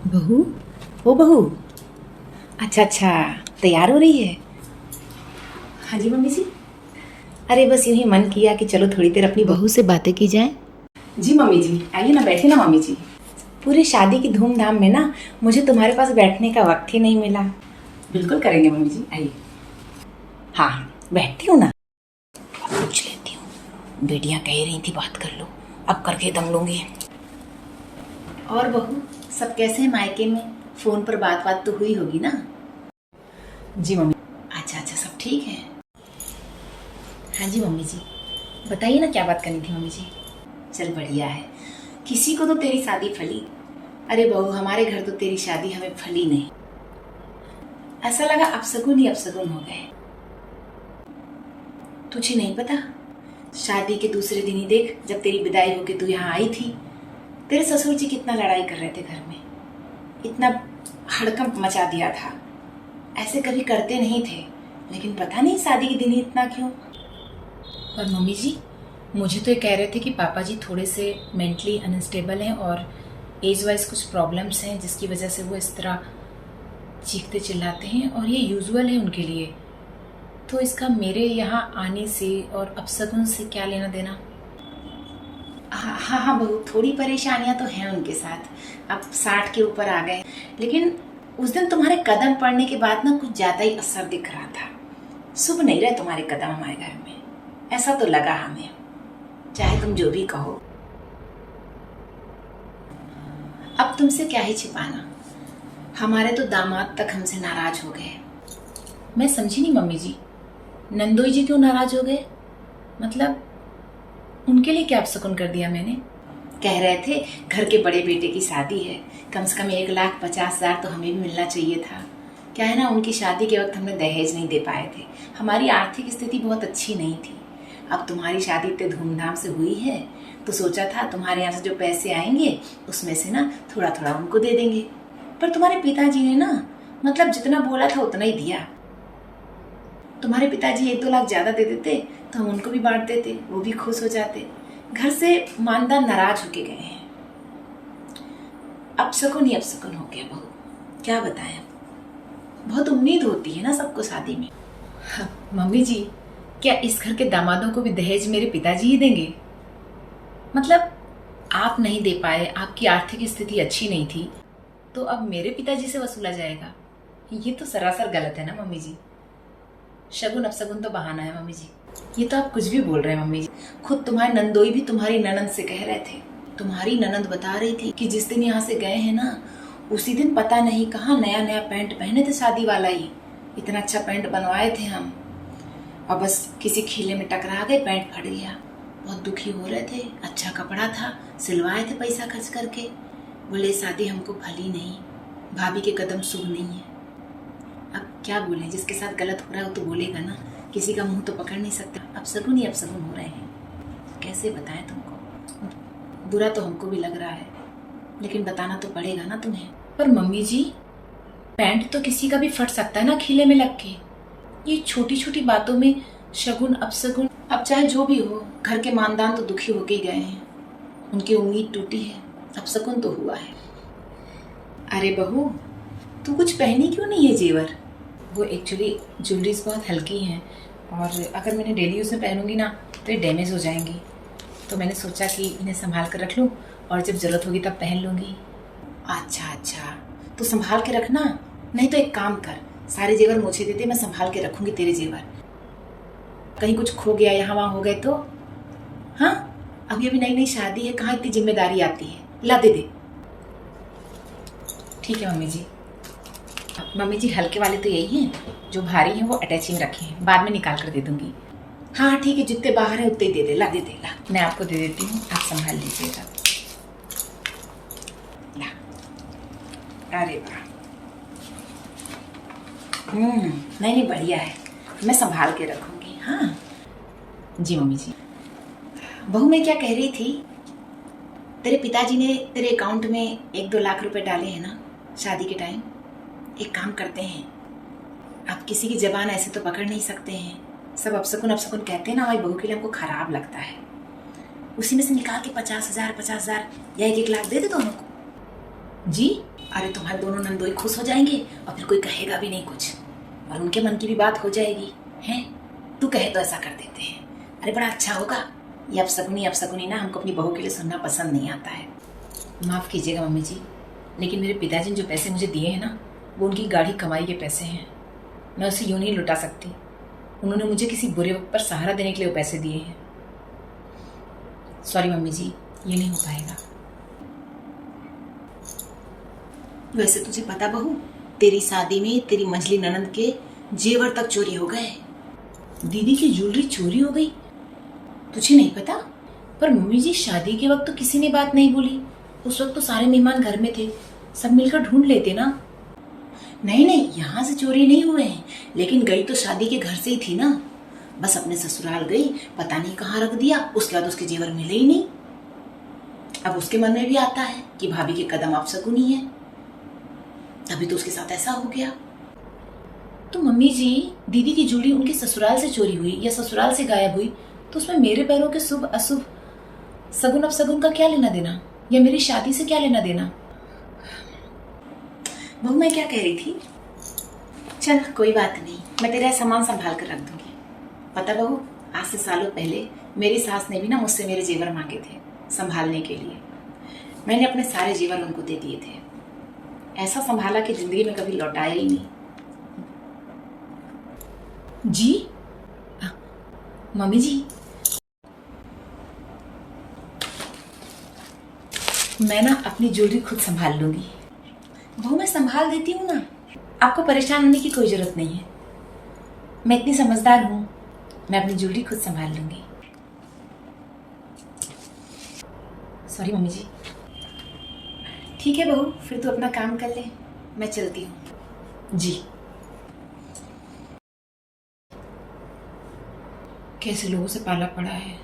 बहू, ओ बहू। अच्छा अच्छा, तैयार हो रही है? हाँ जी मम्मी जी। अरे बस यूं ही मन किया कि चलो थोड़ी देर अपनी बहू से बातें की जाएं। जी मम्मी जी, आइए ना, बैठे ना मम्मी जी। पूरे शादी की धूमधाम में ना मुझे तुम्हारे पास बैठने का वक्त ही नहीं मिला। बिल्कुल करेंगे मम्मी जी, आइए। हाँ बैठती हूँ ना, पूछ लेती हूँ। बेटियां कह रही थी बात कर लो, अब करके दम लूंगी। और बहू, सब कैसे हैं मायके में? फोन पर बात तो हुई होगी ना? जी मम्मी। अच्छा अच्छा, सब ठीक है। हाँ जी मम्मी जी, बताइए ना क्या बात करनी थी मम्मी जी। चल बढ़िया है, किसी को तो तेरी शादी फली। अरे बहू, हमारे घर तो तेरी शादी हमें फली नहीं। ऐसा लगा अपशगुन ही अपशगुन हो गए। तुझे नहीं पता, शादी के दूसरे दिन ही देख, जब तेरी विदाई होके तू यहाँ आई थी, तेरे ससुर जी कितना लड़ाई कर रहे थे घर में, इतना हड़कंप मचा दिया था। ऐसे कभी करते नहीं थे, लेकिन पता नहीं शादी के दिन ही इतना क्यों। और मम्मी जी, मुझे तो ये कह रहे थे कि पापा जी थोड़े से मेंटली अनस्टेबल हैं और एज वाइज कुछ प्रॉब्लम्स हैं, जिसकी वजह से वो इस तरह चीखते चिल्लाते हैं, और ये यूजुअल है उनके लिए। तो इसका मेरे यहाँ आने से और अपशगुन से क्या लेना देना? हाँ हाँ हाँ बहू, थोड़ी परेशानियां तो हैं उनके साथ, अब 60 के ऊपर आ गए। लेकिन उस दिन तुम्हारे कदम पड़ने के बाद ना कुछ ज्यादा ही असर दिख रहा था। शुभ नहीं रहे तुम्हारे कदम हमारे घर में, ऐसा तो लगा हमें, चाहे तुम जो भी कहो। अब तुमसे क्या ही छिपाना, हमारे तो दामाद तक हमसे नाराज हो गए। मैं समझी नहीं मम्मी जी, नंदोई जी क्यों नाराज हो गए? मतलब उनके लिए क्या अपशगुन कर दिया मैंने? कह रहे थे घर के बड़े बेटे की शादी है, कम से कम 1,50,000 तो हमें भी मिलना चाहिए था। क्या है ना, उनकी शादी के वक्त हमने दहेज नहीं दे पाए थे, हमारी आर्थिक स्थिति बहुत अच्छी नहीं थी। अब तुम्हारी शादी इतने धूमधाम से हुई है, तो सोचा था तुम्हारे यहाँ से जो पैसे आएंगे उसमें से ना थोड़ा थोड़ा उनको दे देंगे। पर तुम्हारे पिताजी ने ना, मतलब जितना बोला था उतना ही दिया। तुम्हारे पिताजी 1-2 लाख ज्यादा दे देते तो हम उनको भी बांट देते, वो भी खुश हो जाते। घर से मानदार नाराज होके गए हैं। अपशगुन ही अपशगुन हो गया बहू, क्या बताएं। बहुत उम्मीद होती है ना सबको शादी में। हाँ, मम्मी जी, क्या इस घर के दामादों को भी दहेज मेरे पिताजी ही देंगे? मतलब आप नहीं दे पाए, आपकी आर्थिक स्थिति अच्छी नहीं थी, तो अब मेरे पिताजी से वसूला जाएगा? ये तो सरासर गलत है ना मम्मी जी। शगुन अपशगुन तो बहाना है मम्मी जी। ये तो आप कुछ भी बोल रहे हैं मम्मी जी। खुद तुम्हारे नंदोई भी तुम्हारी ननंद से कह रहे थे, तुम्हारी ननंद बता रही थी कि जिस दिन यहाँ से गए हैं ना, उसी दिन पता नहीं कहाँ नया नया पैंट पहने थे, शादी वाला ही। इतना अच्छा पैंट बनवाए थे हम, और बस किसी खिले में टकरा गए, पैंट फट गया। बहुत दुखी हो रहे थे, अच्छा कपड़ा था, सिलवाए थे पैसा खर्च करके। बोले शादी हमको फली नहीं, भाभी के कदम शुभ नहीं है। अब क्या बोले, जिसके साथ गलत हो रहा है वो तो बोलेगा ना, किसी का मुंह तो पकड़ नहीं सकते। अपशगुन ही अपशगुन हो रहे हैं, कैसे बताएं तुमको। बुरा तो हमको भी लग रहा है, लेकिन बताना तो पड़ेगा ना तुम्हें। पर मम्मी जी, पैंट तो किसी का भी फट सकता है ना खिले में लग के। ये छोटी छोटी बातों में शगुन अपशगुन, अब चाहे जो भी हो, घर के मानदान तो दुखी होके ही गए हैं, उनकी उम्मीद टूटी है, अपशगुन तो हुआ है। अरे बहू, तू कुछ पहनी क्यों नहीं है जेवर? वो एक्चुअली ज्वेलरीज बहुत हल्की हैं, और अगर मैंने डेली यूज़ में पहनूंगी ना तो ये डैमेज हो जाएंगी, तो मैंने सोचा कि इन्हें संभाल कर रख लूँ, और जब ज़रूरत होगी तब पहन लूँगी। अच्छा अच्छा, तो संभाल के रखना। नहीं तो एक काम कर, सारे जेवर मुझे दे दे, मैं संभाल के रखूँगी तेरे जेवर। कहीं कुछ खो गया, यहाँ वहाँ हो गए तो। हाँ, अभी अभी नई नई शादी है, कहाँ इतनी जिम्मेदारी आती है। ला दे दे। ठीक है मम्मी जी। मम्मी जी, हल्के वाले तो यही हैं, जो भारी हैं वो अटैचिंग रखे हैं, बाद में निकाल कर दे दूंगी। हाँ ठीक है, जितने बाहर हैं उतने ही दे दे। ला दे दे, ला, मैं आपको दे देती हूँ, आप संभाल लीजिएगा। ला, अरे वाह, नहीं नहीं, बढ़िया है, मैं संभाल के रखूंगी। हाँ जी मम्मी जी। बहू, मैं क्या कह रही थी, तेरे पिताजी ने तेरे अकाउंट में 1-2 लाख रुपए डाले हैं ना शादी के टाइम। एक काम करते हैं, आप किसी की जबान ऐसे तो पकड़ नहीं सकते हैं, सब अपशगुन अपशगुन कहते हैं ना, हमारी बहू के लिए हमको खराब लगता है। उसी में से निकाल के 50,000 50,000 या 1-1 लाख दे दे दोनों को। जी? अरे तुम्हारे दोनों नंदोई खुश हो जाएंगे और फिर कोई कहेगा भी नहीं कुछ, और उनके मन की भी बात हो जाएगी। हैं, तू कहे तो ऐसा कर देते हैं। अरे बड़ा अच्छा होगा। ये अपशकुनी ना हमको अपनी बहू के लिए सुनना पसंद नहीं आता है। माफ़ कीजिएगा मम्मी जी, लेकिन मेरे पिताजी ने जो पैसे मुझे दिए हैं ना, वो उनकी गाढ़ी कमाई के पैसे हैं। मैं उसे यूँ नहीं लुटा सकती। उन्होंने मुझे किसी बुरे वक्त पर सहारा देने के लिए वो पैसे दिए हैं। सॉरी मम्मी जी, ये नहीं हो पाएगा। वैसे तुझे पता बहू, तेरी शादी में तेरी मंझली ननद के जेवर तक चोरी हो गए। दीदी की ज्वेलरी चोरी हो गई? तुझे नहीं पता? पर मम्मी जी, शादी के वक्त तो किसी ने बात नहीं बोली। उस वक्त तो सारे मेहमान घर में थे, सब मिलकर ढूंढ लेते ना। नहीं, यहाँ से चोरी नहीं हुए हैं, लेकिन गई तो शादी के घर से ही थी ना। बस अपने ससुराल गई, पता नहीं कहाँ रख दिया। उसके बाद उसके जेवर मिले ही नहीं। अब उसके मन में भी आता है कि भाभी के कदम अपशकुनी है, तभी तो उसके साथ ऐसा हो गया। तो मम्मी जी, दीदी की ज्वेलरी उनके ससुराल से चोरी हुई या ससुराल से गायब हुई, तो उसमें मेरे पैरों के शुभ अशुभ, सगुन अपशगुन का क्या लेना देना, या मेरी शादी से क्या लेना देना? बहू, मैं क्या कह रही थी? चल कोई बात नहीं, मैं तेरा सामान संभाल कर रख दूंगी। पता बहू, आज से सालों पहले मेरी सास ने भी ना मुझसे मेरे जेवर मांगे थे संभालने के लिए। मैंने अपने सारे जेवर उनको दे दिए थे। ऐसा संभाला कि जिंदगी में कभी लौटाया ही नहीं। जी? मम्मी जी, मैं ना अपनी ज्वेलरी खुद संभाल लूंगी। बहू, मैं संभाल देती हूँ ना। आपको परेशान होने की कोई जरूरत नहीं है। मैं इतनी समझदार हूँ, मैं अपनी ज्वेलरी खुद संभाल लूंगी। सॉरी मम्मी जी। ठीक है बहू, फिर तू अपना काम कर ले, मैं चलती हूँ। जी। कैसे लोगों से पाला पड़ा है।